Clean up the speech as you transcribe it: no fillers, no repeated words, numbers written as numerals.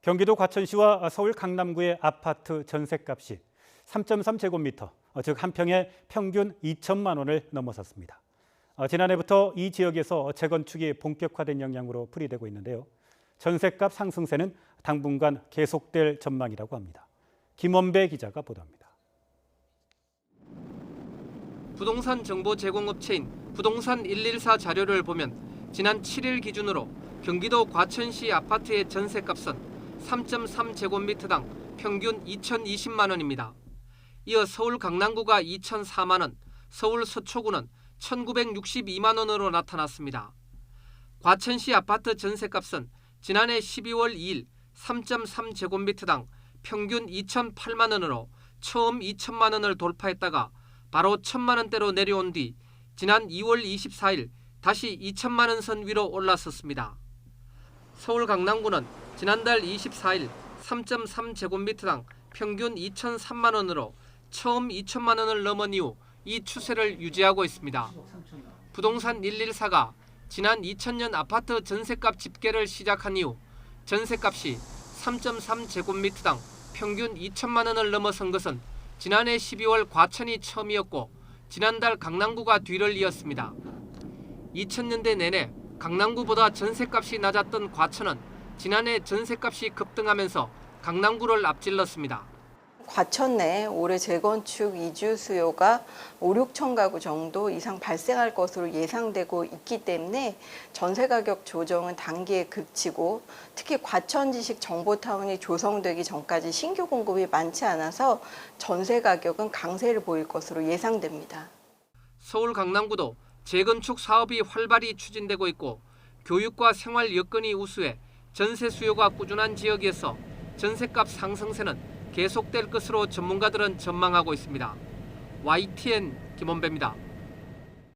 경기도 과천시와 서울 강남구의 아파트 전셋값이 3.3제곱미터, 즉 한 평에 평균 2천만 원을 넘어섰습니다. 지난해부터 이 지역에서 재건축이 본격화된 영향으로 풀이되고 있는데요. 전셋값 상승세는 당분간 계속될 전망이라고 합니다. 김원배 기자가 보도합니다. 부동산 정보 제공업체인 부동산 114 자료를 보면 지난 7일 기준으로 경기도 과천시 아파트의 전셋값은 3.3제곱미터당 평균 2,020만 원입니다. 이어 서울 강남구가 2,004만 원, 서울 서초구는 1,962만 원으로 나타났습니다. 과천시 아파트 전셋값은 지난해 12월 2일 3.3제곱미터당 평균 2,008만 원으로 처음 2천만 원을 돌파했다가 바로 1,000만 원대로 내려온 뒤 지난 2월 24일 다시 2천만 원 선 위로 올라섰습니다. 서울 강남구는 지난달 24일 3.3제곱미터당 평균 2,003만 원으로 처음 2천만 원을 넘은 이후 이 추세를 유지하고 있습니다. 부동산 114가 지난 2000년 아파트 전셋값 집계를 시작한 이후 전셋값이 3.3제곱미터당 평균 2천만 원을 넘어선 것은 지난해 12월 과천이 처음이었고 지난달 강남구가 뒤를 이었습니다. 2000년대 내내 강남구보다 전셋값이 낮았던 과천은 지난해 전셋값이 급등하면서 강남구를 앞질렀습니다. 과천 내 올해 재건축 이주 수요가 5, 6천 가구 정도 이상 발생할 것으로 예상되고 있기 때문에 전세 가격 조정은 단기에 그치고 특히 과천 지식 정보타운이 조성되기 전까지 신규 공급이 많지 않아서 전세 가격은 강세를 보일 것으로 예상됩니다. 서울 강남구도 재건축 사업이 활발히 추진되고 있고 교육과 생활 여건이 우수해 전세 수요가 꾸준한 지역에서 전세값 상승세는 계속될 것으로 전문가들은 전망하고 있습니다. YTN 김원배입니다.